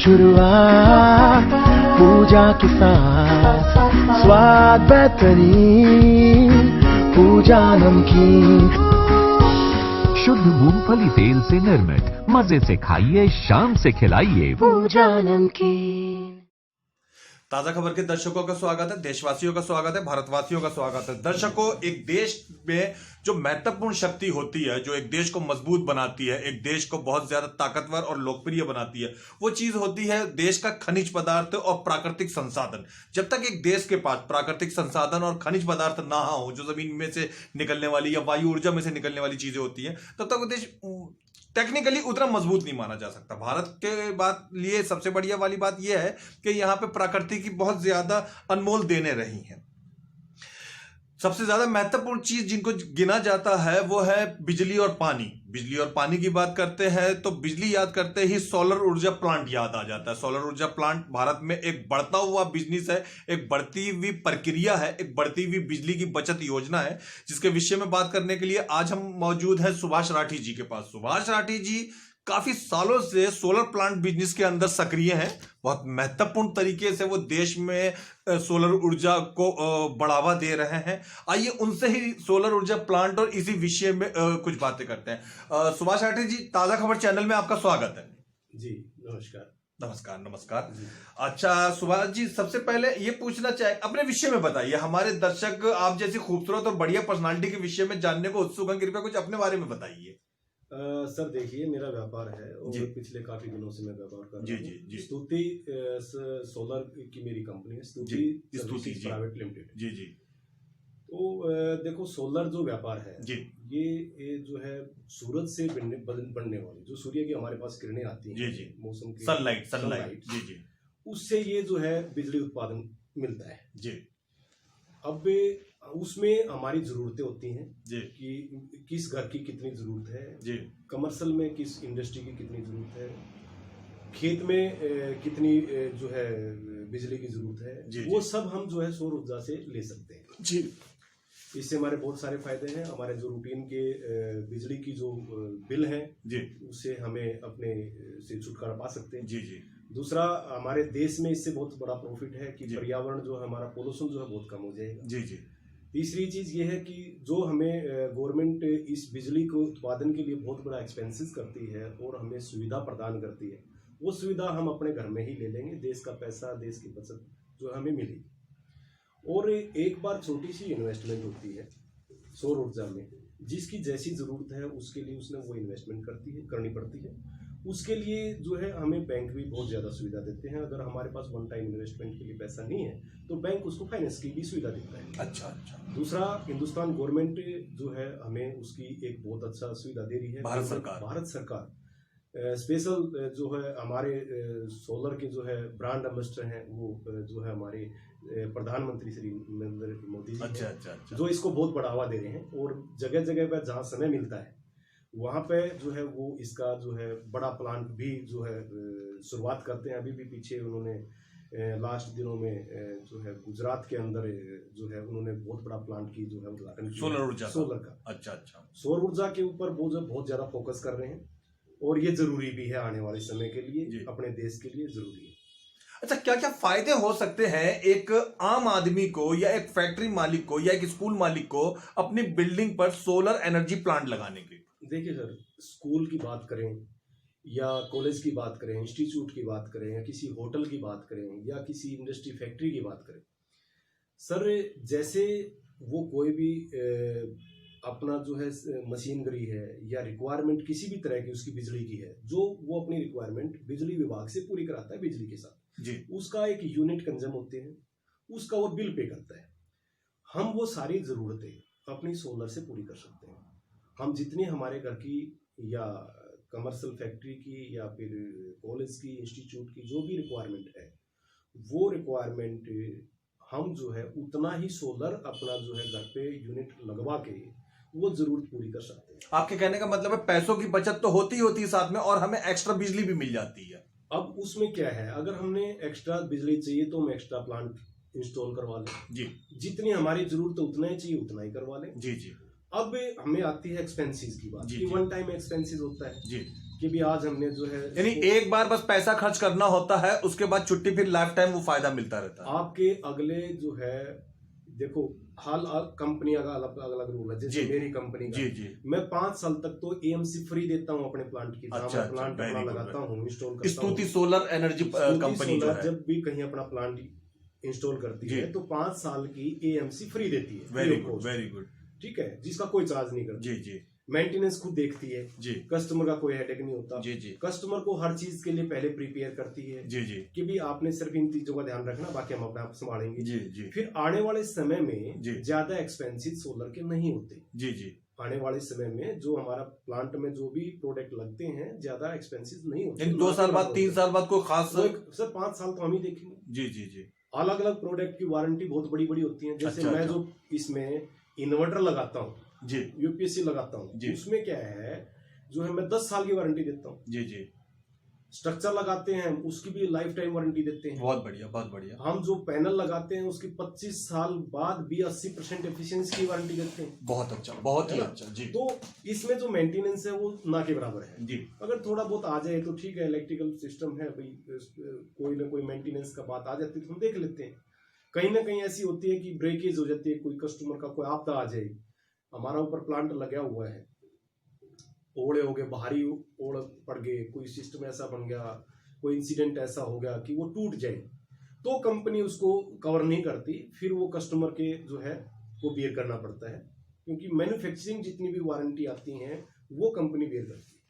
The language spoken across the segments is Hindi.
शुरुआत पूजा के साथ, स्वाद बेहतरीन, पूजा नमकीन। शुद्ध मूंगफली तेल से निर्मित, मजे से खाइए, शाम से खिलाइए पूजा नमकीन। ताजा खबर के दर्शकों का स्वागत है, देशवासियों का स्वागत है, भारतवासियों का स्वागत है। दर्शकों, एक देश में जो महत्वपूर्ण शक्ति होती है, जो एक देश को मजबूत बनाती है, एक देश को बहुत ज्यादा ताकतवर और लोकप्रिय बनाती है, वो चीज होती है देश का खनिज पदार्थ और प्राकृतिक संसाधन। जब तक एक देश के पास प्राकृतिक संसाधन और खनिज पदार्थ ना हो, जो जमीन में से निकलने वाली या वायु ऊर्जा में से निकलने वाली चीजें होती हैं, तब तक वो देश टेक्निकली उतना मजबूत नहीं माना जा सकता। भारत के बात लिए सबसे बढ़िया वाली बात यह है कि यहाँ पे प्रकृति की बहुत ज्यादा अनमोल देने रही हैं। सबसे ज्यादा महत्वपूर्ण चीज जिनको गिना जाता है वो है बिजली और पानी। बिजली और पानी की बात करते हैं तो बिजली याद करते ही सोलर ऊर्जा प्लांट याद आ जाता है। सोलर ऊर्जा प्लांट भारत में एक बढ़ता हुआ बिजनेस है, एक बढ़ती हुई प्रक्रिया है, एक बढ़ती हुई बिजली की बचत योजना है, जिसके विषय में बात करने के लिए आज हम मौजूद हैं सुभाष राठी जी के पास। सुभाष राठी जी काफी सालों से सोलर प्लांट बिजनेस के अंदर सक्रिय हैं। बहुत महत्वपूर्ण तरीके से वो देश में सोलर ऊर्जा को बढ़ावा दे रहे हैं। आइए उनसे ही सोलर ऊर्जा प्लांट और इसी विषय में कुछ बातें करते हैं। सुभाष राठी जी, ताजा खबर चैनल में आपका स्वागत है। जी नमस्कार। नमस्कार नमस्कार। अच्छा सुभाष जी, सबसे पहले ये पूछना चाहे, अपने विषय में बताइए। हमारे दर्शक आप जैसी खूबसूरत और बढ़िया पर्सनालिटी के विषय में जानने को उत्सुक हैं, कृपया कुछ अपने बारे में बताइए। सर देखिए, मेरा व्यापार है और पिछले काफी दिनों से मैं व्यापार कर रहा हूँ। स्तुति सोलर की मेरी कंपनी है, स्तुति प्राइवेट लिमिटेड। जी जी। तो देखो, सोलर जो व्यापार है जी, ये जो है सूरज से बनने वाली जो सूर्य की हमारे पास किरणें आती हैं, जी जी, मौसम की सनलाइट, जी जी, उससे ये जो है बिजली उत्पादन मिलता है जी। अब उसमें हमारी जरूरतें होती हैं जी कि किस घर की कितनी जरूरत है जी, कमर्शियल में किस इंडस्ट्री की कितनी जरूरत है, खेत में कितनी जो है बिजली की जरूरत है, वो सब हम जो है सौर ऊर्जा से ले सकते हैं जी। इससे हमारे बहुत सारे फायदे हैं। हमारे जो रूटीन के बिजली की जो बिल हैं जी, उससे हमें अपने से छुटकारा पा सकते हैं। जी जी। दूसरा, हमारे देश में इससे बहुत बड़ा प्रॉफिट है कि पर्यावरण जो है हमारा पोल्यूशन जो है बहुत कम हो जाएगा। जी जी। तीसरी चीज ये है कि जो हमें गवर्नमेंट इस बिजली को उत्पादन के लिए बहुत बड़ा एक्सपेंसेस करती है और हमें सुविधा प्रदान करती है, वो सुविधा हम अपने घर में ही ले लेंगे। देश का पैसा, देश की बचत जो हमें मिलेगी। और एक बार छोटी सी इन्वेस्टमेंट होती है सौर ऊर्जा में, जिसकी जैसी जरूरत है उसके लिए उसने वो इन्वेस्टमेंट करनी पड़ती है। उसके लिए जो है हमें बैंक भी बहुत ज़्यादा सुविधा देते हैं। अगर हमारे पास वन टाइम इन्वेस्टमेंट के लिए पैसा नहीं है तो बैंक उसको फाइनेंस की भी सुविधा देता है। अच्छा अच्छा। दूसरा, हिंदुस्तान गवर्नमेंट जो है हमें उसकी एक बहुत अच्छा सुविधा दे रही है। भारत सरकार स्पेशल जो है हमारे सोलर के जो है ब्रांड एम्बेसडर हैं, वो जो है हमारे प्रधानमंत्री श्री नरेंद्र मोदी जी। अच्छा अच्छा अच्छा। जो इसको बहुत बढ़ावा दे रहे हैं और जगह जगह पर जहाँ समय मिलता है वहाँ पे जो है वो इसका जो है बड़ा प्लांट भी जो है शुरुआत करते हैं। अभी भी पीछे उन्होंने लास्ट दिनों में जो है गुजरात के अंदर जो है उन्होंने बहुत बड़ा प्लांट की जो है उद्घाटन किया सोलर का। अच्छा अच्छा। सौर ऊर्जा के ऊपर वो जो बहुत ज्यादा फोकस कर रहे हैं और ये जरूरी भी है, आने वाले समय के लिए अपने देश के लिए जरूरी है। अच्छा, क्या क्या फायदे हो सकते हैं एक आम आदमी को या एक फैक्ट्री मालिक को या एक स्कूल मालिक को अपनी बिल्डिंग पर सोलर एनर्जी प्लांट लगाने के? देखिए सर, स्कूल की बात करें या कॉलेज की बात करें, इंस्टीट्यूट की बात करें या किसी होटल की बात करें या किसी इंडस्ट्री फैक्ट्री की बात करें, सर जैसे वो कोई भी अपना जो है मशीनरी है या रिक्वायरमेंट किसी भी तरह की उसकी बिजली की है, जो वो अपनी रिक्वायरमेंट बिजली विभाग से पूरी कराता है बिजली के साथ जी। उसका एक यूनिट कंज्यूम होते हैं, उसका वो बिल पे करता है। हम वो सारी जरूरतें अपनी सोलर से पूरी कर सकते हैं। हम जितनी हमारे घर की या कमर्शियल फैक्ट्री की या फिर कॉलेज की, इंस्टीट्यूट की जो भी रिक्वायरमेंट है, वो रिक्वायरमेंट हम जो है उतना ही सोलर अपना जो है घर पे यूनिट लगवा के वो जरूरत पूरी कर सकते हैं। आपके कहने का मतलब है पैसों की बचत तो होती है साथ में, और हमें एक्स्ट्रा बिजली भी मिल जाती है। अब उसमें क्या है, अगर हमने एक्स्ट्रा बिजली चाहिए तो हम एक्स्ट्रा प्लांट इंस्टॉल करवा लें जी। जितनी हमारी जरूरत है उतना ही चाहिए उतना ही करवा लें जी जी। अब हमें आती है एक्सपेंसेस की बात कि वन टाइम एक्सपेंसेस होता है जी। कि भी आज हमने जो है यानी एक बार बस पैसा खर्च करना होता है, उसके बाद छुट्टी, फिर लाइफ टाइम वो फायदा मिलता रहता है। आपके अगले जो है, देखो हाल कंपनी का अलग अलग रूल है। जैसे जी। मेरी कंपनी का, जी जी। मैं 5 साल तक तो एएमसी फ्री देता हूँ अपने प्लांट की। अच्छा, मैं प्लांट very अपना good, लगाता हूँ, इंस्टॉल करता हूँ। स्तुति सोलर एनर्जी स्तुति कंपनी जो सोलर है, जब भी कहीं अपना प्लांट इंस्टॉल करती जी। है तो 5 साल की एएमसी फ्री देती है। Very free of good cost, very good. ठीक है, जिसका कोई चार्ज नहीं करती। जी जी मेंटेनेंस खुद देखती है, जी कस्टमर का कोई हेडेक नहीं होता। जी जी कस्टमर को हर चीज के लिए पहले प्रिपेयर करती है जी जी कि भी आपने सिर्फ इन चीजों का ध्यान रखना, बाकी हम अपने आप संभालेंगे। जी जी फिर आने वाले समय में जी। ज्यादा एक्सपेंसिव सोलर के नहीं होते। जी जी आने वाले समय में जो हमारा प्लांट में जो भी प्रोडक्ट लगते हैं ज्यादा एक्सपेंसिव नहीं होते। 2 साल बाद 3 साल बाद कोई खास। सर 5 साल तो हम ही देखेंगे। जी जी जी अलग अलग प्रोडक्ट की वारंटी बहुत बड़ी बड़ी होती है। जैसे अच्छा, मैं अच्छा। जो इसमें इन्वर्टर लगाता हूँ, जी यूपीएससी लगाता हूँ, जी। उसमें क्या है जो है मैं 10 साल की वारंटी देता हूँ। जी जी। स्ट्रक्चर लगाते हैं उसकी भी लाइफ टाइम वारंटी देते हैं। बहुत बढ़िया बहुत बढ़िया। हम जो पैनल लगाते हैं उसकी 25 साल बाद भी 80% एफिशिएंसी की वारंटी देते हैं। बहुत अच्छा, बहुत ही है ना? अच्छा। जी तो इसमें जो मेंटेनेंस है वो ना के बराबर है। जी अगर थोड़ा बहुत आ जाए तो ठीक है, इलेक्ट्रिकल सिस्टम है भाई, कोई ना कोई मेंटेनेंस का बात आ जाती है तो हम देख लेते हैं। कहीं ना कहीं ऐसी होती है कि ब्रेकेज हो जाती है, कोई कस्टमर का कोई आपदा आ जाए। हमारा ऊपर प्लांट लगा हुआ है, ओड़े हो गए, बाहरी ओड़ पड़ गए, कोई सिस्टम ऐसा बन गया, कोई इंसिडेंट ऐसा हो गया कि वो टूट जाए, तो कंपनी उसको कवर नहीं करती। फिर वो कस्टमर के जो है वो बेयर करना पड़ता है, क्योंकि मैन्युफैक्चरिंग जितनी भी वारंटी आती हैं वो कंपनी बेयर करती है।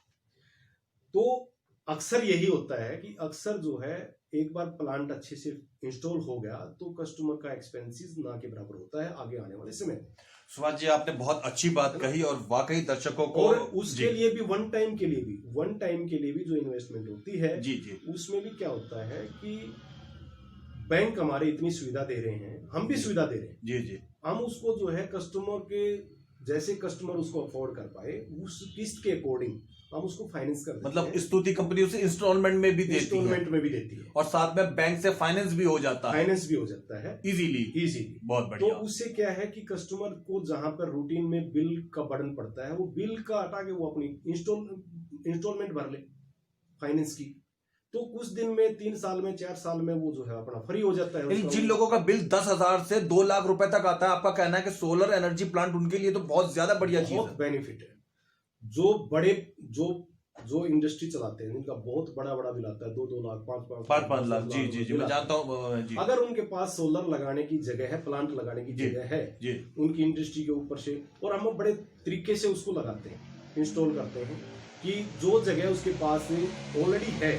तो अक्सर यही होता है कि अक्सर जो है एक बार प्लांट अच्छे से इंस्टॉल हो गया तो कस्टमर का एक्सपेंसेस ना के बराबर होता है आगे आने वाले समय में। सुभाष जी, आपने बहुत अच्छी बात कही और वाकई दर्शकों को। और उसके जी लिए भी वन टाइम के लिए भी जो इन्वेस्टमेंट होती है, जी जी उसमें भी क्या होता है कि बैंक हमारे इतनी सुविधा दे रहे हैं, हम भी सुविधा दे रहे हैं, जी जी हम उसको जो है कस्टमर के जैसे कस्टमर उसको अफोर्ड कर पाए उस किस्त के अकॉर्डिंग हम उसको फाइनेंस कर देते मतलब हैं। स्तुति कंपनी उसे इंस्टॉलमेंट में भी देती है इंस्टॉलमेंट में भी देती है और साथ में बैंक से फाइनेंस भी हो जाता है फाइनेंस भी हो जाता है इजीली। इजीली। बहुत तो बढ़िया। उससे क्या है कि कस्टमर को जहां पर रूटीन में बिल का बर्डन पड़ता है वो बिल का हटा के वो अपनी इंस्टॉलमेंट भर ले फाइनेंस की, तो कुछ दिन में 3 साल में 4 साल में वो जो है अपना फ्री हो जाता है। यानी उसका जिन लोगों का बिल 10,000 से 2 लाख रुपए तक आता है, आपका कहना है कि सोलर एनर्जी प्लांट उनके लिए तो बहुत ज्यादा बढ़िया चीज बहुत है। बेनिफिट है। जो बड़े जो इंडस्ट्री चलाते हैं उनका बहुत बड़ा बड़ा बिल आता है, 2-2 लाख 5-5 लाख। जी जी जी, बिल मैं आता है। जानता हूँ जी अगर उनके पास सोलर लगाने की जगह है, प्लांट लगाने की जी, जगह है जी उनकी इंडस्ट्री के ऊपर से, और हम बड़े तरीके से उसको लगाते हैं, इंस्टॉल करते हैं कि जो जगह उसके पास ऑलरेडी है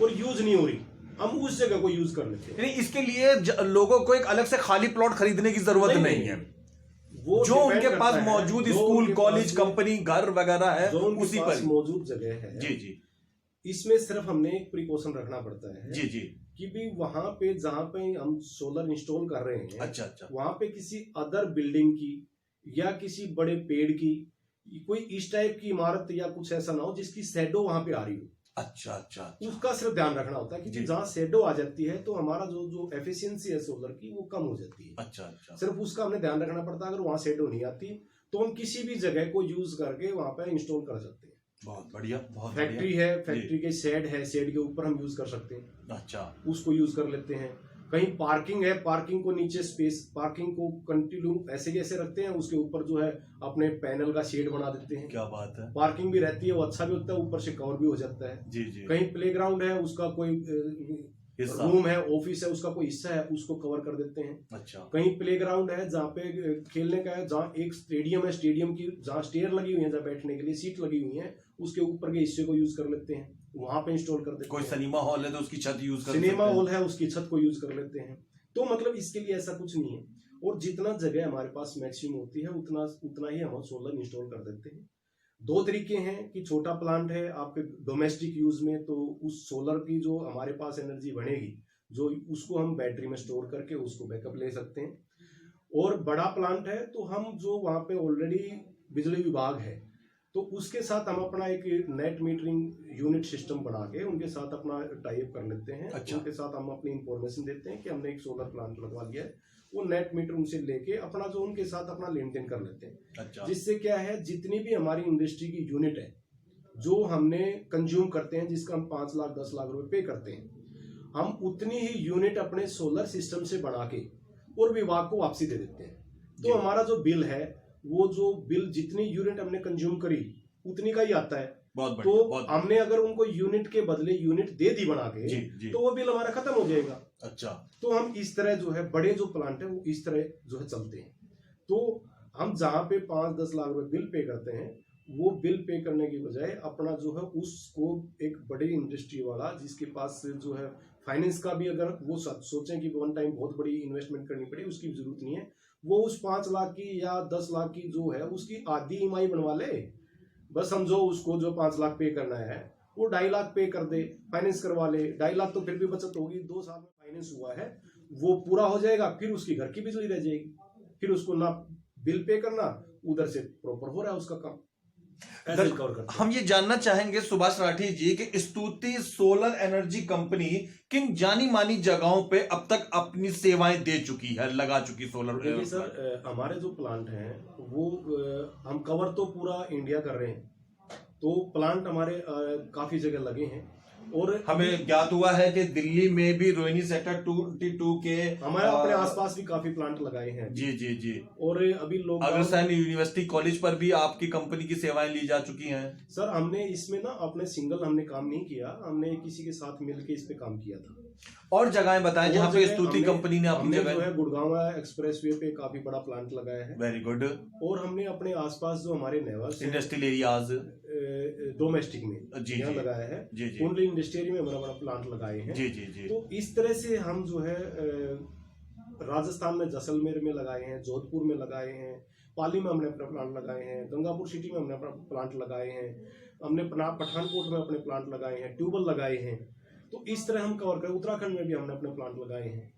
और यूज नहीं हो रही, हम उस जगह को यूज कर लेते हैं। यानी इसके लिए लोगों को एक अलग से खाली प्लॉट खरीदने की जरूरत नहीं है। वो जो depend उनके करता पास है, मौजूद जो स्कूल, उनके कॉलेज, पास कंपनी, घर वगैरह है, जो उनके उसी पास पर। मौजूद जगह है जी जी इसमें सिर्फ हमने एक प्रिकॉशन रखना पड़ता है जी जी। कि भी वहां पे जहां पे हम सोलर इंस्टॉल कर रहे हैं अच्छा अच्छा। वहां पे किसी अदर बिल्डिंग की या किसी बड़े पेड़ की कोई इस टाइप की इमारत या कुछ ऐसा ना हो जिसकी शैडो वहां पे आ रही हो। अच्छा अच्छा अच्छा। उसका सिर्फ ध्यान रखना होता है कि जी। जहां शैडो आ जाती है तो हमारा जो एफिशिएंसी है सोलर की वो कम हो जाती है। अच्छा अच्छा। सिर्फ उसका हमने ध्यान रखना पड़ता है। अगर वहां शैडो नहीं आती तो हम किसी भी जगह को यूज करके वहां पे इंस्टॉल कर सकते हैं। बहुत बढ़िया बहुत फैक्ट्री बढ़िया। है, फैक्ट्री के शेड है, शेड के ऊपर हम यूज कर सकते हैं, अच्छा उसको यूज कर लेते हैं। कहीं पार्किंग है, पार्किंग को नीचे स्पेस, पार्किंग को कंटिन्यू ऐसे कैसे रखते हैं, उसके ऊपर जो है अपने पैनल का शेड बना देते हैं। क्या बात है। पार्किंग भी रहती है, वो अच्छा भी होता है, ऊपर से कवर भी हो जाता है। जी जी। कहीं प्लेग्राउंड है, उसका कोई हिस्सा। रूम है, ऑफिस है, उसका कोई हिस्सा है, उसको कवर कर देते हैं। अच्छा। कहीं प्लेग्राउंड है जहाँ पे खेलने का है, जहाँ एक स्टेडियम है, स्टेडियम की जहाँ स्टेयर लगी हुई है, जहाँ बैठने के लिए सीट लगी हुई है, उसके ऊपर के हिस्से को यूज कर लेते हैं, वहां पे इंस्टॉल कर देते कोई हैं। सिनेमा हॉल है तो उसकी छत यूज कर सिनेमा सकते हैं। हॉल है, उसकी छत को यूज कर लेते हैं। तो मतलब इसके लिए ऐसा कुछ नहीं है, और जितना जगह हमारे पास मैक्सिमम होती है उतना ही हम सोलर इंस्टॉल कर देते हैं। 2 तरीके हैं कि छोटा प्लांट है आपके डोमेस्टिक यूज में, तो उस सोलर की जो हमारे पास एनर्जी बनेगी जो उसको हम बैटरी में स्टोर करके उसको बैकअप ले सकते हैं। और बड़ा प्लांट है तो हम जो वहां पे ऑलरेडी बिजली विभाग है तो उसके साथ हम अपना एक नेट मीटरिंग यूनिट सिस्टम बना के उनके साथ अपना टाई अप कर लेते हैं। अच्छा। उनके साथ हम अपनी इंफॉर्मेशन देते हैं कि हमने एक सोलर प्लांट लगवा लिया है, वो नेट मीटर उनसे लेके अपना जो उनके साथ अपना लेन देन कर लेते हैं। अच्छा। जिससे क्या है जितनी भी हमारी इंडस्ट्री की यूनिट है जो हमने कंज्यूम करते हैं, जिसका हम 5 लाख 10 लाख रुपए पे करते हैं, हम उतनी ही यूनिट अपने सोलर सिस्टम से बना के और विभाग को वापसी दे देते हैं। तो हमारा जो बिल है, वो जो बिल जितनी यूनिट हमने कंज्यूम करी उतनी का ही आता है। बहुत तो बढ़िया, हमने अगर उनको यूनिट के बदले यूनिट दे दी बना के, जी। तो वो बिल हमारा खत्म हो जाएगा। अच्छा, तो हम इस तरह जो है, बड़े जो प्लांट है वो इस तरह जो है चलते हैं। तो हम जहाँ पे 5-10 लाख रुपए बिल पे करते हैं, वो बिल पे करने की बजाय अपना जो है उसको एक बड़ी इंडस्ट्री वाला, जिसके पास जो है फाइनेंस का भी, अगर वो सोचें कि वन टाइम बहुत बड़ी इन्वेस्टमेंट करनी पड़े, उसकी जरूरत नहीं है। वो उस 5 लाख की या 10 लाख की जो है उसकी आधी ईएमआई बनवा ले। बस हम जो उसको जो 5 लाख पे करना है वो 2.5 लाख पे कर दे, फाइनेंस करवा ले। 2.5 लाख तो फिर भी बचत होगी। 2 साल में फाइनेंस हुआ है, वो पूरा हो जाएगा, फिर उसकी घर की बिजली रह जाएगी, फिर उसको ना बिल पे करना, उधर से प्रॉपर हो रहा है उसका काम। ऐसे कवर करते हैं। हम ये जानना चाहेंगे सुभाष राठी जी कि स्तुति सोलर एनर्जी कंपनी किन जानी मानी जगहों पे अब तक अपनी सेवाएं दे चुकी है, लगा चुकी सोलर? देखिए सर, हमारे जो प्लांट हैं वो हम कवर तो पूरा इंडिया कर रहे हैं। तो प्लांट हमारे काफी जगह लगे हैं, और हमें ज्ञात हुआ है कि दिल्ली में भी रोहिणी सेक्टर 22 के हमारे अपने आसपास भी काफी प्लांट लगाए हैं। जी। और अभी लोग अग्रसेन यूनिवर्सिटी कॉलेज पर भी आपकी कंपनी की सेवाएं ली जा चुकी हैं। सर, हमने इसमें ना अपने सिंगल हमने काम नहीं किया, हमने किसी के साथ मिलके इस पे काम किया था। और जगहें बताएं जहां पे स्तुति कंपनी ने अपनी जो जगह। है गुड़गांव एक्सप्रेसवे पे काफी बड़ा प्लांट लगाया है। Very good. और हमने अपने आसपास जो हमारे नेबर्स इंडस्ट्रियल एरियाज डोमेस्टिक में जी, यहाँ जी। लगाया है। जी, जी। कुंडली इंडस्ट्री में बड़ा बड़ा प्लांट लगाए हैं। जी। तो इस तरह से हम जो है राजस्थान में जैसलमेर में लगाए हैं, जोधपुर में लगाए हैं, पाली में हमने अपने प्लांट लगाए हैं, गंगापुर सिटी में हमने अपना प्लांट लगाए हैं, हमने पठानकोट में अपने प्लांट लगाए हैं, ट्यूबवेल लगाए हैं। तो इस तरह हम कवर करें। उत्तराखंड में भी हमने अपने प्लांट लगाए हैं।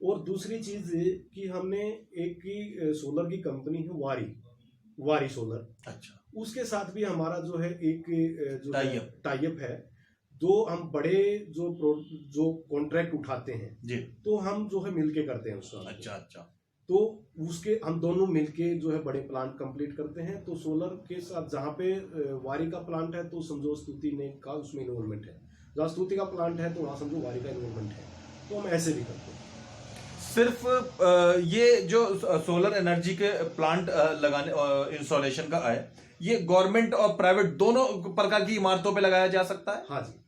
और दूसरी चीज कि हमने एक की सोलर की कंपनी है वारी सोलर। अच्छा। उसके साथ भी हमारा जो है एक जो टाई अप है। जो हम बड़े जो कॉन्ट्रैक्ट उठाते हैं जी, तो हम जो है मिलके करते हैं उसका। अच्छा। तो उसके हम दोनों मिलके जो है बड़े प्लांट कंप्लीट करते हैं। तो सोलर के साथ जहाँ पे वारी का प्लांट है तो समझो स्तुति ने का उसमें इन्वॉल्वमेंट है, जहाँ स्तुति का प्लांट है तो वहाँ समझो वारी का इन्वॉल्वमेंट है। तो हम ऐसे भी करते हैं। सिर्फ ये जो सोलर एनर्जी के प्लांट लगाने इंस्टॉलेशन का है, ये गवर्नमेंट और प्राइवेट दोनों प्रकार की इमारतों पे लगाया जा सकता है? हाँ जी।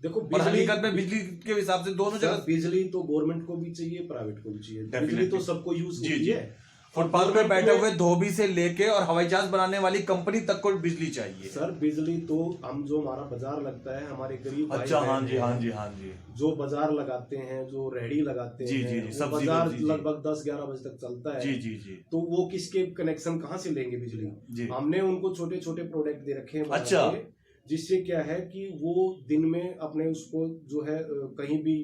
देखो, और हकीकत में बिजली के हिसाब से दोनों जगह बिजली तो गवर्नमेंट को भी चाहिए, प्राइवेट को भी चाहिए। बिजली तो सबको यूज होती है। फुटपाथ पे बैठे हुए धोबी से लेके और हवाई जहाज बनाने वाली कंपनी तक को बिजली चाहिए। सर, बिजली तो हम जो हमारा बाजार लगता है, हमारे गरीब अच्छा, हाँ जी। जो बाजार लगाते हैं, जो रेहड़ी लगाते हैं, जी, वो बाजार लगभग 10-11 बजे तक चलता है। जी। तो वो किसके कनेक्शन कहाँ से लेंगे बिजली? हमने उनको छोटे छोटे प्रोडक्ट दे रखे हैं। अच्छा। जिससे क्या है कि वो दिन में अपने उसको जो है कहीं भी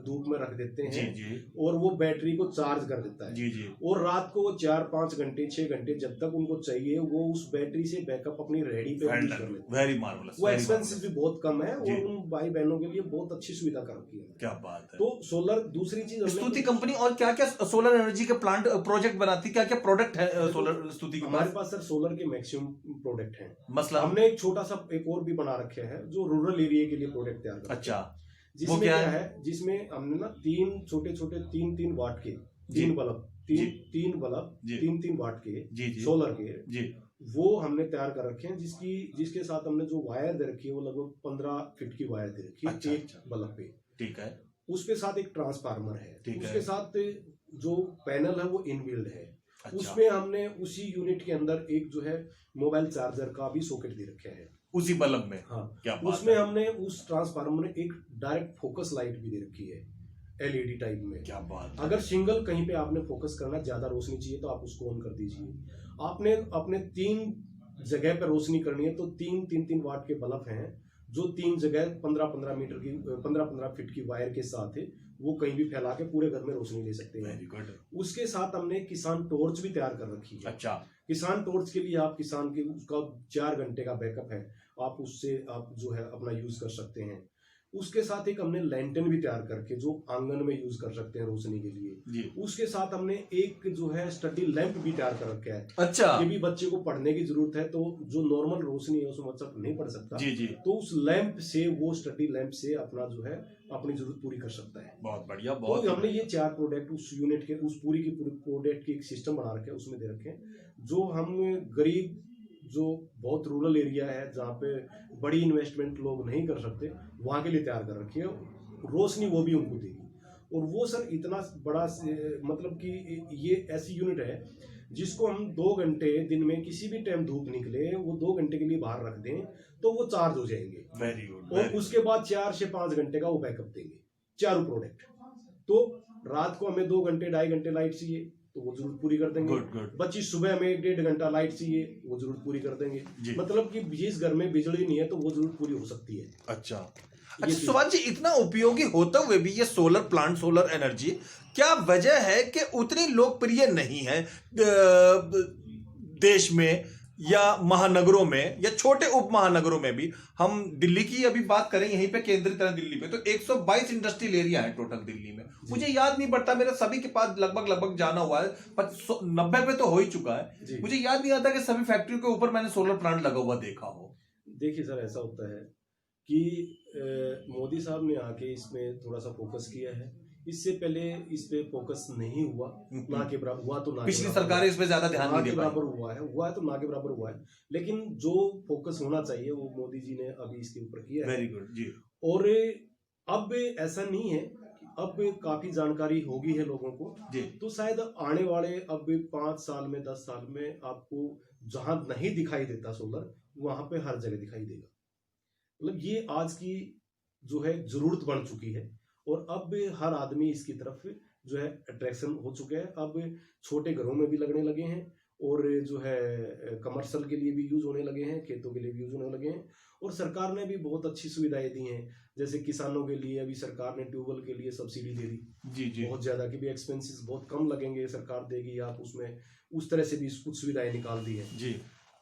धूप में रख देते हैं। जी। और वो बैटरी को चार्ज कर देता है। जी। और रात को 4-5 घंटे 6 घंटे जब तक उनको चाहिए, वो उस बैटरी से बैकअप अपनी रेडी पे यूज कर लेते हैं। Very marvellous. वो एक्सपेंसिव भी बहुत कम है और उन भाई बहनों के लिए बहुत अच्छी सुविधा कर रखी है। क्या बात है। तो सोलर दूसरी चीज, स्तुति कंपनी और क्या क्या सोलर एनर्जी के प्लांट प्रोजेक्ट बनाती है? क्या क्या प्रोडक्ट है सोलर स्तुति के हमारे पास? सर, सोलर के मैक्सिमम प्रोडक्ट हैं। मसला हमने एक छोटा सा एक और भी बना रखे हैं जो रूरल एरिया के लिए प्रोडक्ट तैयार करते हैं। अच्छा। जिसमें क्या है, जिसमें हमने ना 3 छोटे 3 वाट के 3 बल्ब 3 वाट के सोलर के वो हमने तैयार कर रखे हैं। जिसके साथ हमने जो वायर दे रखी है वो लगभग 15 फीट की वायर दे रखी है एक बल्ब पे। ठीक है। उसके साथ एक ट्रांसफार्मर है। ठीक है। उसके साथ जो पैनल है वो इनबिल्ड है। अच्छा। उसमें हमने उसी यूनिट के अंदर एक जो है मोबाइल चार्जर का भी सॉकेट दे रखे हैं उसी बल्ब में। हाँ। क्या बात उसमें है। हमने उस ट्रांसफार्मर में एक डायरेक्ट फोकस लाइट भी दे रखी है, एलईडी टाइप में। क्या बात है। अगर सिंगल कहीं पे आपने फोकस करना, ज्यादा रोशनी चाहिए तो आप उसको ऑन कर दीजिए। आपने अपने 3 जगह पर रोशनी करनी है तो 3 वाट के बल्ब हैं जो 3 जगह 15 मीटर की 15 फीट की वायर के साथ है, वो कहीं भी फैला के पूरे घर में रोशनी ले सकते हैं। Very good. उसके साथ हमने किसान टॉर्च भी तैयार कर रखी है। अच्छा। किसान टॉर्च के लिए आप किसान के उसका 4 घंटे का बैकअप है, आप उससे आप जो है अपना यूज कर सकते हैं। उसके साथ एक हमने लैंटर्न भी तैयार करके जो आंगन में यूज कर सकते हैं रोशनी के लिए जी। उसके साथ हमने एक जो है स्टडी लैंप भी तैयार कर रखा है। अच्छा। ये भी बच्चे को पढ़ने की जरूरत है तो जो नॉर्मल रोशनी है उसमें बच्चा नहीं पढ़ सकता। जी जी। तो उस लैंप से, वो स्टडी लैंप से अपना जो है अपनी जरूरत पूरी कर सकता है। बहुत बढ़िया। तो बहुत हमने ये 4 प्रोडक्ट उस यूनिट के, उस पूरी की पूरी प्रोडक्ट की एक सिस्टम बना रखे हैं, उसमें दे रखे हैं जो हम गरीब, जो बहुत रूरल एरिया है जहाँ पे बड़ी इन्वेस्टमेंट लोग नहीं कर सकते, वहाँ के लिए तैयार कर रखी है। रोशनी वो भी उनको देगी। और वो सर इतना बड़ा मतलब कि ये ऐसी यूनिट है जिसको हम 2 घंटे दिन में किसी भी टाइम धूप निकले वो 2 घंटे के लिए बाहर रख दें तो वो चार्ज हो जाएंगे। Very good. और उसके बाद 4 से 5 घंटे का वो बैकअप देंगे, चारों प्रोडक्ट। तो रात को हमें 2 घंटे 2.5 घंटे लाइट चाहिए तो वो जरूरत पूरी कर देंगे। गुड। बच्ची सुबह में 1.5 घंटा लाइट चाहिए, वो जरूरत पूरी कर देंगे। मतलब कि जिस घर में बिजली नहीं है तो वो जरूरत पूरी हो सकती है। अच्छा सुभाष जी, इतना उपयोगी होते हुए भी ये सोलर प्लांट, सोलर एनर्जी क्या वजह है कि उतनी लोकप्रिय नहीं है देश में या महानगरों में या छोटे उप महानगरों में भी? हम दिल्ली की अभी बात करें, यहीं पे केंद्रित है दिल्ली पे, तो 122 इंडस्ट्रियल एरिया है टोटल दिल्ली में। मुझे याद नहीं पड़ता, मेरा सभी के पास लगभग जाना हुआ है, पर 90 पे तो हो ही चुका है। मुझे याद नहीं आता कि सभी फैक्ट्रियों के ऊपर मैंने सोलर प्लांट लगा हुआ देखा हो। देखिए सर, ऐसा होता है कि मोदी साहब ने आके इसमें थोड़ा सा फोकस किया है। इससे पहले इस पे फोकस नहीं हुआ, ना के बराबर हुआ तो ना, पिछली सरकारें इस पे ज्यादा ध्यान नहीं दे पाई। बराबर हुआ है तो ना के बराबर हुआ है। लेकिन जो फोकस होना चाहिए वो मोदी जी ने अभी इसके ऊपर किया है। वेरी गुड जी। और अब ऐसा नहीं है, अब काफी जानकारी होगी है लोगों को जी। तो शायद आने वाले अब 5 साल में 10 साल में आपको जहां नहीं दिखाई देता सोलर, वहां पे हर जगह दिखाई देगा। मतलब ये आज की जो है जरूरत बन चुकी है और अब हर आदमी इसकी तरफ जो है अट्रैक्शन हो चुका है। अब छोटे घरों में भी लगने लगे हैं और जो है कमर्शियल के लिए भी यूज होने लगे हैं, खेतों के लिए भी यूज होने लगे हैं। और सरकार ने भी बहुत अच्छी सुविधाएं दी हैं, जैसे किसानों के लिए अभी सरकार ने ट्यूबवेल के लिए सब्सिडी दे दी। जी। बहुत ज्यादा की भी एक्सपेंसेस बहुत कम लगेंगे, सरकार देगी, आप उसमें उस तरह से भी कुछ सुविधाएं निकाल दी है जी।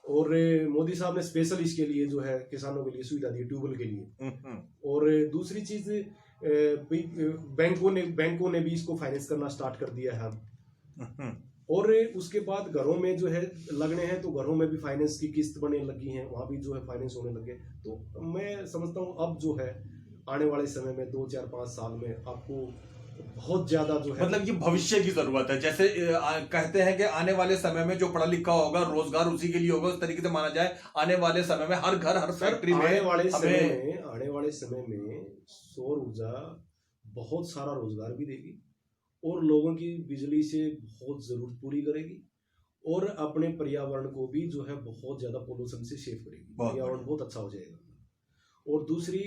और मोदी साहब ने स्पेशल इसके लिए जो है किसानों के लिए सुविधा दी ट्यूबवेल के लिए। और दूसरी चीज, बैंकों ने भी इसको फाइनेंस करना स्टार्ट कर दिया है। और उसके बाद घरों में जो है लगने हैं तो घरों में भी फाइनेंस की किस्त बनने लगी हैं, वहां भी जो है फाइनेंस होने लगे। तो मैं समझता हूँ अब जो है आने वाले समय में 2, 4, 5 साल में आपको बहुत ज्यादा जो है, मतलब ये भविष्य की जरूरत है। जैसे कहते हैं कि आने वाले समय में जो पढ़ा लिखा होगा रोजगार उसी के लिए होगा, उस तरीके से माना जाए आने वाले समय में हर घर हर फैक्ट्री में आने वाले समय में सौर ऊर्जा बहुत सारा रोजगार भी देगी और लोगों की बिजली से बहुत जरूरत पूरी करेगी और अपने पर्यावरण को भी जो है बहुत ज्यादा पोल्यूशन से सेव करेगी। पर्यावरण बहुत अच्छा हो जाएगा। और दूसरी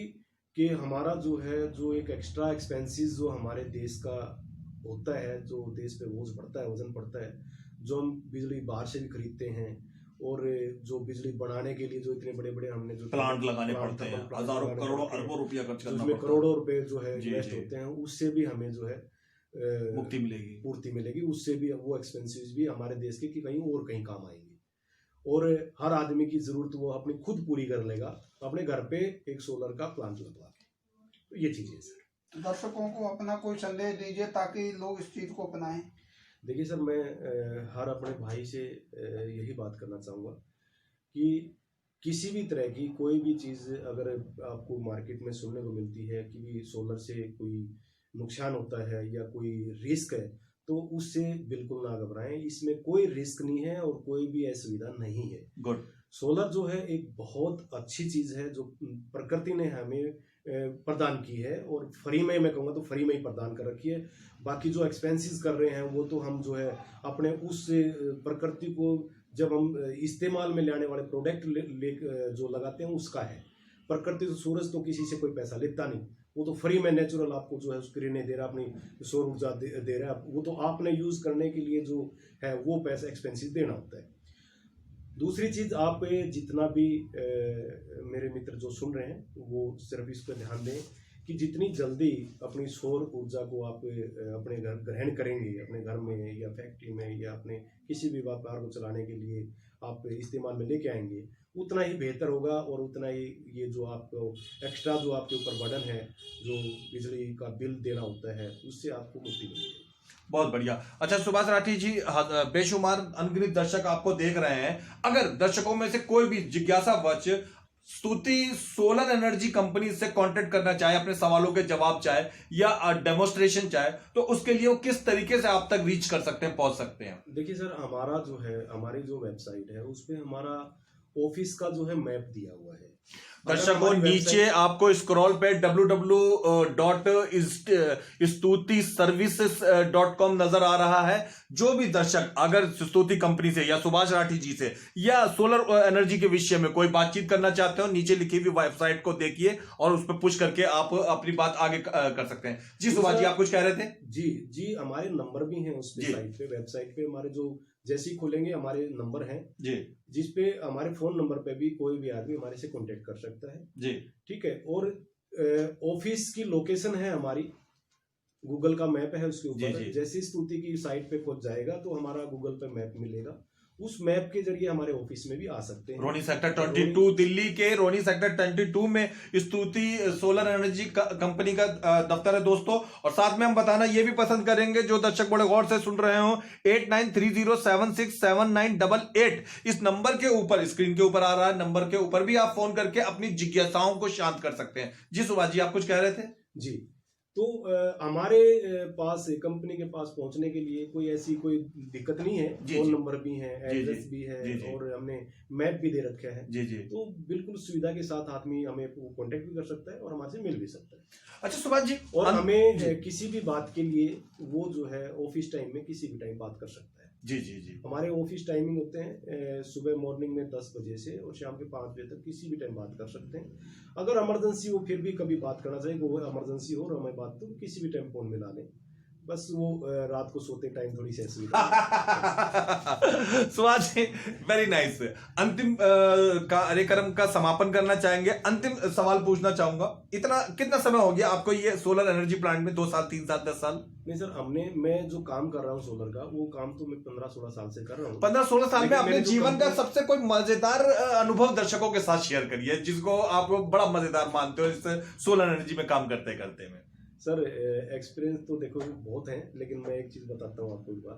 कि हमारा जो है जो एक एक्स्ट्रा एक्सपेंसेस जो हमारे देश का होता है, जो देश पे बोझ पड़ता है, वजन पड़ता है, जो हम बिजली बाहर से भी खरीदते हैं और जो बिजली बनाने के लिए जो इतने बड़े बड़े हमने जो प्लांट लगाने पड़ते हैं, हजारों करोड़ों अरबों रुपया खर्च करना पड़ता है, करोड़ों रुपए जो है इन्वेस्ट होते हैं, उससे भी हमें जो है पूर्ति मिलेगी। उससे भी वो एक्सपेंसेस भी हमारे देश के कि कहीं और कहीं काम आएंगे और हर आदमी की जरूरत वो अपनी खुद पूरी कर लेगा अपने घर पे एक सोलर का प्लांट लगवा के। तो ये चीजें सर, दर्शकों को अपना कोई संदेश दीजिए ताकि लोग इस चीज को अपनाएं। देखिए सर, मैं हर अपने भाई से यही बात करना चाहूँगा कि किसी भी तरह की कोई भी चीज़ अगर आपको मार्केट में सुनने को मिलती है कि सोलर से कोई नुकसान होता है या कोई रिस्क है, तो उससे बिल्कुल ना घबराएं। इसमें कोई रिस्क नहीं है और कोई भी असुविधा नहीं है। गुड। सोलर जो है एक बहुत अच्छी चीज़ है जो प्रकृति ने हमें प्रदान की है और फ्री में, मैं कहूँगा तो फ्री में ही प्रदान कर रखी है। बाकी जो एक्सपेंसेस कर रहे हैं वो तो हम जो है अपने उस प्रकृति को जब हम इस्तेमाल में लाने वाले प्रोडक्ट जो लगाते हैं उसका है। प्रकृति तो सूरज तो किसी से कोई पैसा लेता नहीं, वो तो फ्री में नेचुरल आपको जो है उसके लिए दे रहा, अपनी सौर ऊर्जा दे रहा है। वो तो आपने यूज करने के लिए जो है वो पैसा एक्सपेंसिव देना होता है। दूसरी चीज, आप जितना भी मेरे मित्र जो सुन रहे हैं वो सिर्फ इस पर ध्यान दें कि जितनी जल्दी अपनी सौर ऊर्जा को आप अपने घर ग्रहण करेंगे, अपने घर में या फैक्ट्री में या अपने किसी भी व्यापार को चलाने के लिए आप इस्तेमाल में लेके आएंगे, उतना ही बेहतर होगा और उतना ही ये जो आपको एक्स्ट्रा जो आपके ऊपर बर्डन है, जो बिजली का बिल देना होता है, उससे आपको मुक्ति मिलेगी। बहुत बढ़िया। अच्छा सुभाष राठी जी, बेशुमार अनगिनत दर्शक आपको देख रहे हैं, अगर दर्शकों में से कोई भी जिज्ञासावश स्तुति सोलर एनर्जी कंपनी से कांटेक्ट करना चाहे, अपने सवालों के जवाब चाहे या डेमोस्ट्रेशन चाहे, तो उसके लिए वो किस तरीके से आप तक रीच कर सकते हैं, पहुंच सकते हैं? देखिए सर, हमारा जो है, हमारी जो वेबसाइट है उस पे हमारा ऑफिस का जो है मैप दिया हुआ है। दर्शकों नीचे आपको स्क्रॉल पे www.stuti-services.com नजर आ रहा है। जो भी दर्शक अगर स्तुति कंपनी से या सुभाष राठी जी से या सोलर एनर्जी के विषय में कोई बातचीत करना चाहते हो, नीचे लिखी हुई वेबसाइट को देखिए और उस पर पुश करके आप अपनी बात आगे कर सकते हैं। जी सुभाष जी, आप कुछ कह रहे थे? जी, हमारे नंबर भी हैं उस साइट पे, वेबसाइट पे हमारे जो जैसे ही खोलेंगे हमारे नंबर हैं जी, जिसपे हमारे फोन नंबर पे भी कोई भी आदमी हमारे से कांटेक्ट कर सकता है जी। ठीक है। और ऑफिस की लोकेशन है हमारी, गूगल का मैप है उसके ऊपर। जैसे स्तुति की साइट पे पहुंच जाएगा तो हमारा गूगल पे मैप मिलेगा, उस मैप के जरिए हमारे ऑफिस में भी आ सकते हैं। रोनी सेक्टर 22, दिल्ली के रोनी सेक्टर 22 में स्तुति सोलर एनर्जी कंपनी का दफ्तर है दोस्तों। और साथ में हम बताना ये भी पसंद करेंगे, जो दर्शक बड़े गौर से सुन रहे हो, 8930767988 इस नंबर के ऊपर, स्क्रीन के ऊपर आ रहा है नंबर के ऊपर भी आप फोन करके अपनी जिज्ञासाओं को शांत कर सकते हैं। जी सुभाष जी, आप कुछ कह रहे थे? जी, तो हमारे पास कंपनी के पास पहुंचने के लिए कोई ऐसी कोई दिक्कत नहीं है। फोन नंबर भी है, एड्रेस भी है, और हमने मैप भी दे रखा है। तो बिल्कुल सुविधा के साथ आदमी हमें कांटेक्ट भी कर सकता है और हमारे से मिल भी सकता है। अच्छा सुभाष जी, और हमें किसी भी बात के लिए वो जो है ऑफिस टाइम में किसी भी टाइम बात कर सकता है। जी। हमारे ऑफिस टाइमिंग होते हैं सुबह मॉर्निंग में 10 बजे से और शाम के 5 बजे तक, किसी भी टाइम बात कर सकते हैं। अगर इमरजेंसी हो, फिर भी कभी बात करना चाहिए, वो इमरजेंसी हो और हमें बात तो किसी भी टाइम फोन में ला लें, बस वो रात को सोते टाइम थोड़ी सी ऐसी सुभाष जी, वेरी नाइस। अंतिम कार्यक्रम का समापन करना चाहेंगे, अंतिम सवाल पूछना चाहूंगा, कितना समय हो गया आपको ये सोलर एनर्जी प्लांट में? 2 साल, 3 साल, 10 साल? नहीं सर, मैं जो काम कर रहा हूँ सोलर का, वो काम तो मैं 15-16 साल से कर रहा हूँ। 15-16 साल में अपने जीवन का सबसे कोई मजेदार अनुभव दर्शकों के साथ शेयर करिए, जिसको आप बड़ा मजेदार मानते हो इस सोलर एनर्जी में काम करते करते में। सर एक्सपीरियंस तो देखो बहुत है, लेकिन मैं एक चीज बताता हूँ आपको एक बार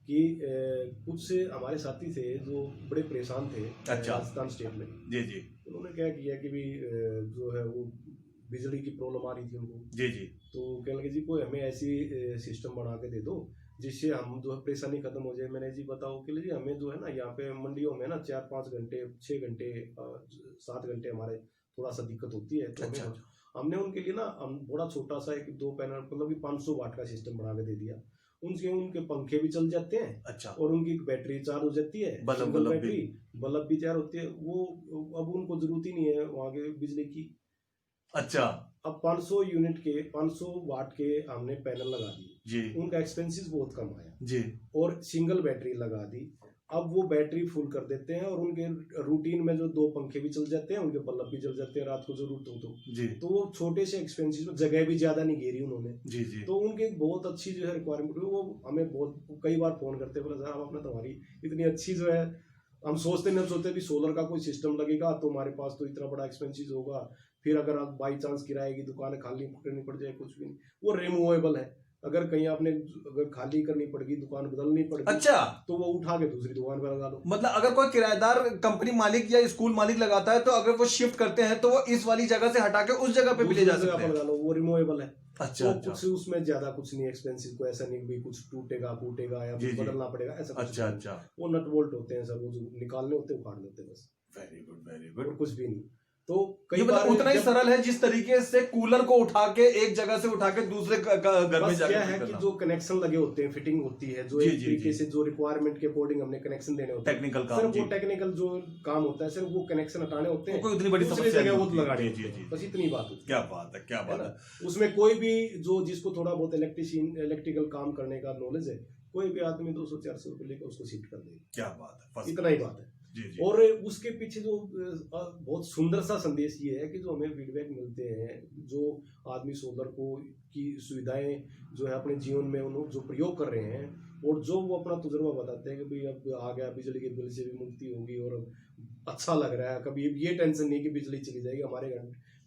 कि कुछ से हमारे साथी थे जो बड़े परेशान थे राजस्थान स्टेट में। जी। उन्होंने क्या किया कि भी जो है वो बिजली की प्रॉब्लम आ रही थी उनको। जी। तो कहने लगे जी कोई हमें ऐसी सिस्टम बना के दे दो जिससे हम जो है परेशानी खत्म हो जाए। मैंने जी बताओ कि जी हमें जो है ना यहाँ पे मंडियों में ना 4-5 घंटे, 6 घंटे, 7 घंटे हमारे थोड़ा सा दिक्कत होती है। तो हमने उनके लिए ना बड़ा छोटा सा एक 2 पैनल, मतलब कि 500 वाट का सिस्टम बना के दे दिया। उनके पंखे भी चल जाते हैं। अच्छा। और उनकी बैटरी चार्ज हो जाती है, बल्ब भी तैयार होती है। वो अब उनको जरूरत ही नहीं है वहां के बिजली की। अच्छा। अब 500 यूनिट के 500 वाट के हमने पैनल लगा दिए, उनका एक्सपेंसिव बहुत कम आया जी। और सिंगल बैटरी लगा दी, अब वो बैटरी फुल कर देते हैं और उनके रूटीन में जो 2 पंखे भी चल जाते हैं, उनके बल्ब भी जल जाते हैं रात को जरूरत हो तो वो छोटे से एक्सपेंसिव, जगह भी ज्यादा नहीं घेरी उन्होंने जी। तो उनकी बहुत अच्छी जो है रिक्वायरमेंट, वो हमें बहुत कई बार फोन करते हैं, बोला सर आपने तुम्हारी इतनी अच्छी जो है, हम सोचते भी सोलर का कोई सिस्टम लगेगा तो हमारे पास तो इतना बड़ा एक्सपेंसिव होगा, फिर अगर आप बाई चांस किराए की दुकान खाली करनी पड़ जाए, कुछ भी नहीं, वो रिमूवेबल है। अगर कहीं आपने अगर खाली करनी पड़ेगी, दुकान बदलनी पड़ेगी, अच्छा, तो वो उठा के दूसरी दुकान पर लगा दो। मतलब अगर कोई किराएदार कंपनी मालिक या स्कूल मालिक लगाता है तो अगर वो शिफ्ट करते हैं तो वो इस वाली जगह से हटा के उस जगह पे भी ले जा सकते हैं, लगा लो, वो रिमूवेबल है। अच्छा, तो कुछ उसमें ज्यादा कुछ नहीं एक्सपेंसिव, को ऐसा नहीं भी कुछ टूटेगा फूटेगा या कुछ बदलना पड़ेगा, ऐसा कुछ। अच्छा। वो नट बोल्ट होते हैं सर, वो जो निकालने होते हैं उखाड़ लेते हैं बस। Very good. और कुछ भी नहीं। तो कई बार उतना ही सरल है जिस तरीके से कूलर को उठा के एक जगह से उठा के दूसरे घर में जाकर, क्या है कि जो कनेक्शन लगे होते हैं, फिटिंग होती है, जो एक तरीके से जो रिक्वायरमेंट के अकॉर्डिंग हमने कनेक्शन देने होते हैं, टेक्निकल काम, सिर्फ वो टेक्निकल जो काम होता है, सिर्फ वो कनेक्शन हटाने होते हैं, कोई उतनी बड़ी समस्या वो लगानी होती है, बस इतनी बात होती है। क्या बात है। उसमें कोई भी जो जिसको थोड़ा बहुत इलेक्ट्रिकल काम करने का नॉलेज है, कोई भी आदमी 200-400 रुपए लेकर उसको शिफ्ट कर देगा। क्या बात है, इतना ही बात है। जी जी। और उसके पीछे जो बहुत सुंदर सा संदेश ये है कि जो हमें फीडबैक मिलते हैं, जो आदमी सोलर को की सुविधाएं जो है अपने जीवन में उन्होंने जो प्रयोग कर रहे हैं, और जो वो अपना तजुर्बा बताते हैं कि भाई अब आ गया, बिजली के बिल से भी मुक्ति होगी और अच्छा लग रहा है, कभी ये टेंशन नहीं कि बिजली चली जाएगी। हमारे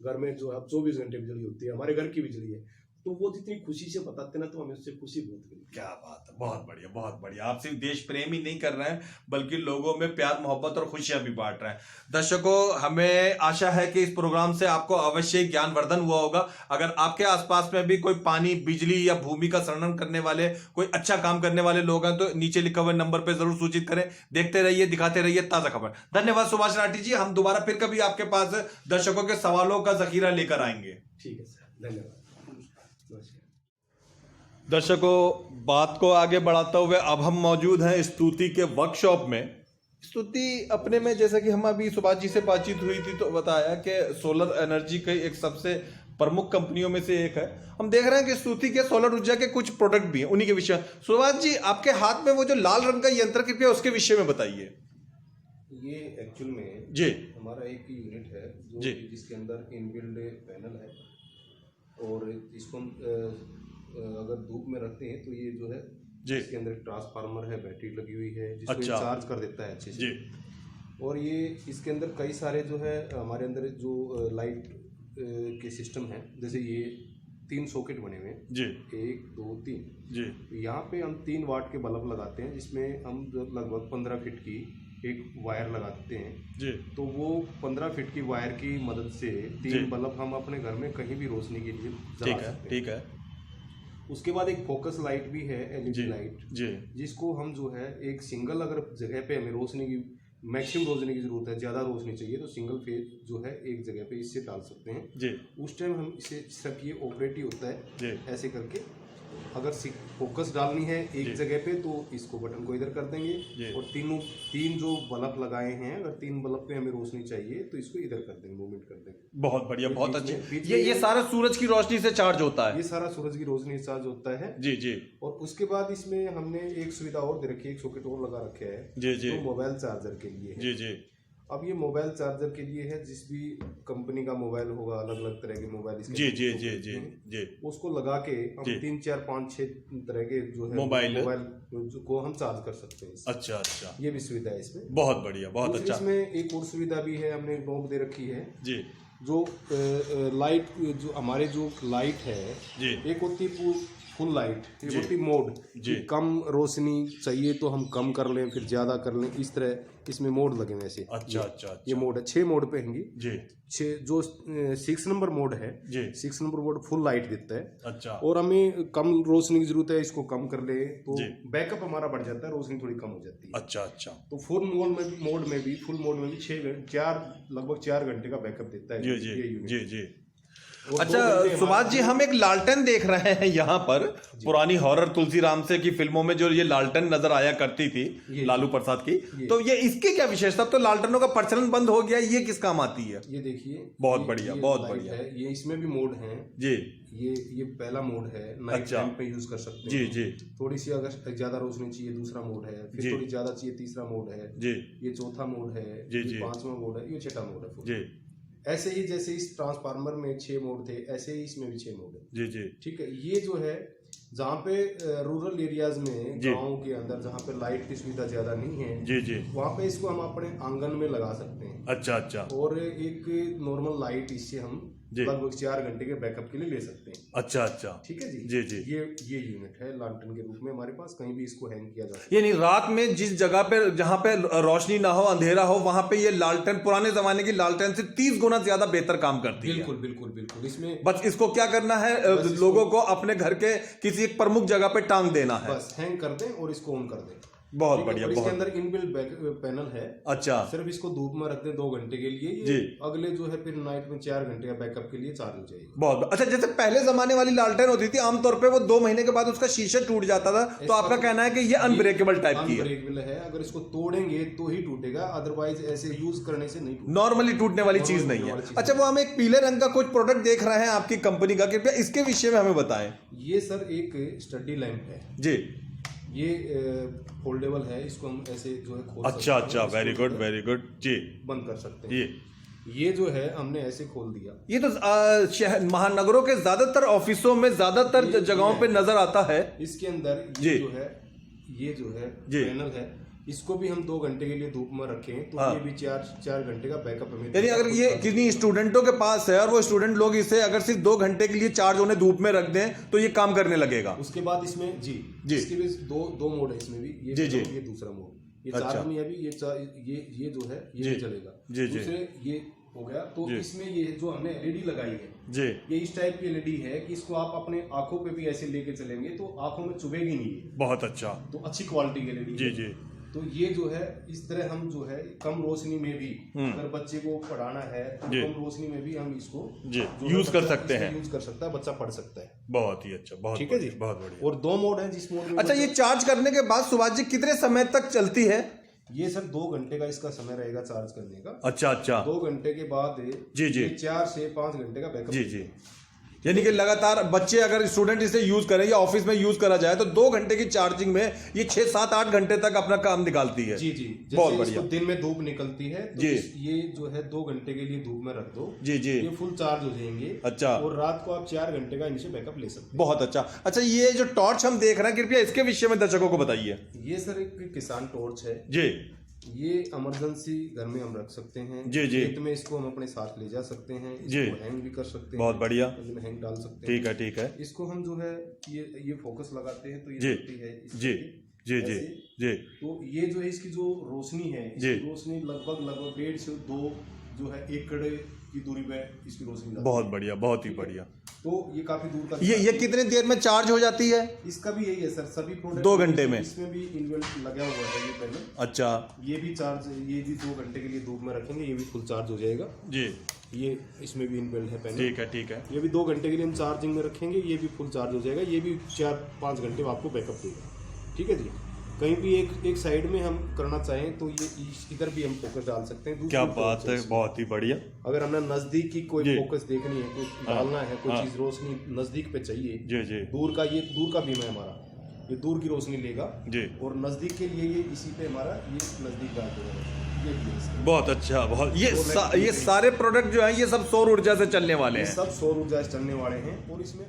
घर में जो है 24 घंटे बिजली होती है, हमारे घर की बिजली है। तो वो जितनी खुशी से बताते ना, तो हमें उससे खुशी बहुत मिलती है। क्या बात है, बहुत बढ़िया बहुत बढ़िया। आप सिर्फ देश प्रेम ही नहीं कर रहे हैं बल्कि लोगों में प्यार मोहब्बत और खुशियां भी बांट रहे हैं। दर्शकों, हमें आशा है कि इस प्रोग्राम से आपको अवश्य ज्ञानवर्धन हुआ होगा। अगर आपके आसपास में भी कोई पानी, बिजली या भूमि का संरक्षण करने वाले, कोई अच्छा काम करने वाले लोग हैं तो नीचे लिखे हुए नंबर पर जरूर सूचित करें। देखते रहिए, दिखाते रहिए ताजा खबर। धन्यवाद सुभाष राठी जी। हम दोबारा फिर कभी आपके पास दर्शकों के सवालों का जखीरा लेकर आएंगे। ठीक है सर, धन्यवाद, नमस्कार। दर्शकों, बात को आगे बढ़ाते हुए अब हम मौजूद हैं स्तुति के वर्कशॉप में। स्तुति अपने में, जैसा कि हम अभी सुभाष जी से बातचीत हुई थी तो बताया कि सोलर एनर्जी की एक सबसे प्रमुख कंपनियों में से एक है। हम देख रहे हैं कि स्तुति के सोलर ऊर्जा के कुछ प्रोडक्ट भी हैं, उन्हीं के विषय। सुभाष जी, आपके हाथ में वो जो लाल रंग का यंत्र, कृपया उसके विषय में बताइए। ये एक्चुअल में जी हमारा एक यूनिट है जी। जिसके अंदर इनबिल्ड पैनल है, और इसको हम अगर धूप में रखते हैं तो ये जो है जी। इसके अंदर एक ट्रांसफार्मर है, बैटरी लगी हुई है जिसको अच्छा। चार्ज कर देता है अच्छे से जी। और ये इसके अंदर कई सारे जो है हमारे अंदर जो लाइट के सिस्टम है, जैसे ये 3 सॉकेट बने हुए हैं जी 1 2 3 जी। यहाँ पे हम 3 वाट के बल्ब लगाते हैं, जिसमें हम लगभग 15 फीट की एक वायर लगाते हैं। जी। तो वो 15 फीट की वायर की मदद से जी। 3 बल्ब हम अपने घर में कहीं भी रोशनी के लिए जला ठीक है, सकते हैं। ठीक है। उसके बाद एक फोकस लाइट भी है, जी एलईडी लाइट, जी जिसको हम जो है एक सिंगल, अगर जगह पे हमें रोशनी की मैक्सिमम रोशनी की जरूरत है, ज़्यादा रोशनी चाहिए तो सिंगल फेज जो है एक जगह पे इससे डाल सकते हैं। जी उस टाइम हम इसे सिर्फ ये ऑपरेट ही होता है जी ऐसे करके। अगर फोकस डालनी है जी। एक जगह पे तो इसको बटन को इधर कर जी। देंगे, और 3 जो बल्ब लगाए हैं, अगर 3 बल्ब पे हमें रोशनी चाहिए तो इसको इधर कर देंगे, मूवमेंट कर देंगे। बहुत बढ़िया, बहुत बीच अच्छे। में- बीच ये में- सारा सूरज की रोशनी से चार्ज होता है। ये सारा सूरज की रोशनी चार्ज होता है। जी जी और उसके बाद इसमें हमने एक सुविधा और दे रखी है, एक सॉकेट और लगा रखा है जी जी जो मोबाइल चार्जर के लिए है। जी जी। अब ये मोबाइल चार्जर के लिए है, जिस भी कंपनी का मोबाइल होगा, अलग अलग तरह के मोबाइल इसके जी जी अंदर जी होते जी हैं, जी। उसको लगा के हम जी। 3 4 5 6 तरह के जो है मोबाइल को हम चार्ज कर सकते हैं इससे। अच्छा अच्छा, ये भी सुविधा है इसमें। बहुत बढ़िया, बहुत दूसरी अच्छा। इसमें एक और सुविधा भी है, हमने नॉब दे रखी है जी जो लाइट, जो हमारे जो लाइट है, जी एक होती है फुल लाइट, एक जी। होती है मोड, जी। कि कम रोशनी चाहिए तो हम कम कर लें, फिर ज़्यादा कर लें, इस तरह इसमें मोड लगे हुए ऐसे। अच्छा अच्छा ये अच्छा। मोड है, 6 मोड पे होंगी। जी 6 जो 6 नंबर मोड है, जी 6 नंबर मोड फुल लाइट देता है, अच्छा। और हमें कम रोशनी की जरूरत है, इसको कम कर ले तो जी। बैकअप हमारा बढ़ जाता है, रोशनी थोड़ी कम हो जाती है। अच्छा अच्छा। तो फुल मोड में भी 4 लगभग 4 घंटे का बैकअप देता है जी जी ये यूनिट। जी जी। और 2 घंटे अच्छा हमारा- सुभाष जी, हम एक लालटेन देख रहे हैं यहाँ पर। पुरानी हॉरर तुलसीराम से की फिल्मों में जो ये लालटेन नजर आया करती थी ये- लालू प्रसाद की, ये- तो ये इसकी क्या विशेषता? तो लालटेनों का प्रचलन बंद हो गया, ये किस काम आती है? ये देखिए, बहुत बढ़िया, बहुत लाइट बढ़िया। है, ये इसमें भी मोड है। जी ये पहला मोड है, नाइट अच्छा। टाइम पे यूज कर सकते जी हैं। जी थोड़ी सी अगर ज्यादा रोशनी चाहिए दूसरा मोड है, जी। फिर थोड़ी ज्यादा चाहिए तीसरा मोड है, जी ये चौथा मोड है, जी, ये जी। 5वां मोड है, ये 6ठा मोड है। जी ऐसे ही जैसे इस ट्रांसफार्मर में 6 मोड थे, ऐसे ही इसमें भी 6 मोड है। जी जी ठीक है, ये जो है जहाँ पे रूरल एरियाज में, जी। गाँव के अंदर जहाँ पे लाइट की सुविधा ज्यादा नहीं है, जी जी। वहाँ पे इसको हम अपने आंगन में लगा सकते हैं, अच्छा अच्छा और एक नॉर्मल लाइट इससे हम जी। लगभग 4 घंटे के बैकअप के लिए ले सकते हैं। अच्छा अच्छा। ठीक है जी। जी जी। ये यूनिट है लालटेन के रूप में हमारे पास, कहीं भी इसको हैंग किया जा सकता है। यानी रात में जिस जगह पे, जहां पे रोशनी ना हो, अंधेरा हो, वहां पे ये लालटेन पुराने जमाने की लालटेन से 30 गुना ज्यादा बेहतर काम करती है। बिल्कुल बिल्कुल बिल्कुल। इसमें बस इसको क्या करना है, बस इसको- लोगों को अपने घर के किसी एक प्रमुख जगह पे टांग देना है। बस हैंग कर दें और इसको ऑन कर दें। बहुत ठीक है, बढ़िया, और इसके बहुत अंदर इनबिल्ट पैनल है। अच्छा सिर्फ इसको धूप में रख दें 2 घंटे के लिए, जी। ये अगले जो है फिर नाइट में 4 घंटे का बैकअप के लिए चार्ज हो जाएगी। बहुत अच्छा। जैसे पहले जमाने वाली लालटेन होती थी, आमतौर पे वो 2 महीने के बाद उसका शीशा टूट जाता था, तो आपका कहना है कि ये अनब्रेकेबल टाइप की है? अनब्रेकेबल है, अगर इसको तोड़ेंगे तो ही टूटेगा, अदरवाइज ऐसे यूज करने से नहीं टूटेगा। नॉर्मली टूटने वाली चीज Normally नहीं टूटने है। वाली चीज अच्छा, वो हम एक पीले रंग का कुछ प्रोडक्ट देख रहे हैं आपकी कंपनी का, कृपया इसके विषय में हमें बताएं। ये सर एक स्टडी लैंप है। जी ये फोल्डेबल है, इसको हम ऐसे जो है खोल अच्छा सकते हैं, अच्छा, इसको वेरी गुड वेरी गुड जी। बंद कर सकते हैं। ये जो है हमने ऐसे खोल दिया। ये तो शहर महानगरों के ज्यादातर ऑफिसों में ज्यादातर जगहों पे नजर आता है। इसके अंदर जी। ये जो है जी। पैनल है, इसको भी हम 2 घंटे के लिए धूप में रखें तो हाँ। ये भी 4 घंटे का बैकअप हमें यानी अगर ये किन्हीं स्टूडेंटों के पास है और वो स्टूडेंट लोग इसे अगर सिर्फ 2 घंटे के लिए चार्ज होने धूप में रख दें तो ये काम करने लगेगा। उसके बाद इसमें जी इसके भी दो मोड है इसमें भी, ये जी, जी। ये दूसरा मोड, ये अच्छा। चार में अभी ये जो है ये जी। भी चलेगा। जी, जी। दूसरे ये हो गया तो जी। इसमें ये जो हमने एलईडी लगाई है, जी ये इस टाइप की एलईडी है कि इसको आप अपने आंखों पे भी ऐसे लेके चलेंगे तो आंखों में चुभेगी नहीं ये, बहुत अच्छा। तो अच्छी क्वालिटी की एलईडी जी जी तो ये जो है इस तरह हम जो है कम रोशनी में भी अगर बच्चे को पढ़ाना है तो जी। कम रोशनी में भी हम इसको जी, जो है यूज कर बच्चा सकते इसमें हैं। यूज कर सकता है, बच्चा पढ़ सकता है। बहुत ही अच्छा, बहुत ठीक है जी, बहुत बढ़िया। और 2 मोड है जिस मोड में अच्छा, ये चार्ज करने के बाद सुभाष जी कितने समय तक चलती है? ये सर 2 घंटे का इसका समय रहेगा चार्ज करने का। अच्छा अच्छा 2 घंटे के बाद जी, जी। ये 4 से 5 घंटे का बैकअप। जी जी, यानी कि लगातार बच्चे अगर स्टूडेंट इसे यूज करें या ऑफिस में यूज करा जाए तो 2 घंटे की चार्जिंग में ये 6 7 8 घंटे तक अपना काम निकालती है। जी जी, बहुत जैसे बढ़िया। इसको दिन में धूप निकलती है तो जी। ये जो है 2 घंटे के लिए धूप में रख दो, जी जी, ये फुल चार्ज हो जाएंगे। अच्छा। और रात को आप 4 घंटे का इनसे बैकअप ले सकते बहुत अच्छा। अच्छा, ये जो टॉर्च हम देख रहे हैं कृपया इसके विषय में दर्शकों को बताइए। हैं। ये सर एक किसान टॉर्च है, जी ये इमरजेंसी घर में हम रख सकते हैं। जी, जी। खेत में इसको हम अपने साथ ले जा सकते हैं, जी। इसको हैंग भी कर सकते हैं, बहुत बढ़िया। इसमें हैंग डाल सकते हैं। ठीक है ठीक है। इसको हम जो है ये फोकस लगाते हैं तो ये जी दिखती है इस जी तरह की, जी जी ऐसे। जी तो ये जो है इसकी जो रोशनी है, जी। इसकी रोशनी लगभग 1.5 से 2 जो है एकड़ की दूरी पे इसकी रोशनी जाती बहुत है। बढ़िया, बहुत ही बढ़िया। तो ये काफी दूर तक ये कितने देर में चार्ज हो जाती है? इसका भी यही है सर, सभी प्रोडक्ट 2 घंटे में? इसमें भी इनबिल्ट लगा हुआ है ये पहले। अच्छा ये भी चार्ज, ये भी 2 घंटे के लिए धूप में रखेंगे, ये भी फुल चार्ज हो जाएगा। जी, ये इसमें भी इनबिल्ट है पहले। ठीक है ठीक है। ये भी 2 घंटे के लिए हम चार्जिंग में रखेंगे, ये भी फुल चार्ज हो जाएगा, ये भी 4-5 घंटे में आपको बैकअप देगा। ठीक है जी। कहीं भी एक साइड में हम करना चाहें तो ये इधर भी हम फोकस डाल सकते हैं। क्या बात है, बहुत ही बढ़िया। अगर हमने नजदीक की कोई जी। फोकस देखनी है, कुछ डालना है, कोई चीज रोशनी नजदीक पे चाहिए, जी जी दूर का बीम है हमारा, ये दूर की रोशनी लेगा। जी, और नजदीक के लिए ये इसी पे हमारा ये नजदीक डाल देगा। ये भी है इसका। बहुत अच्छा। बहुत ये सारे प्रोडक्ट जो है ये सब सौर ऊर्जा से चलने वाले ये हैं। सब सौर ऊर्जा से चलने वाले हैं और इसमें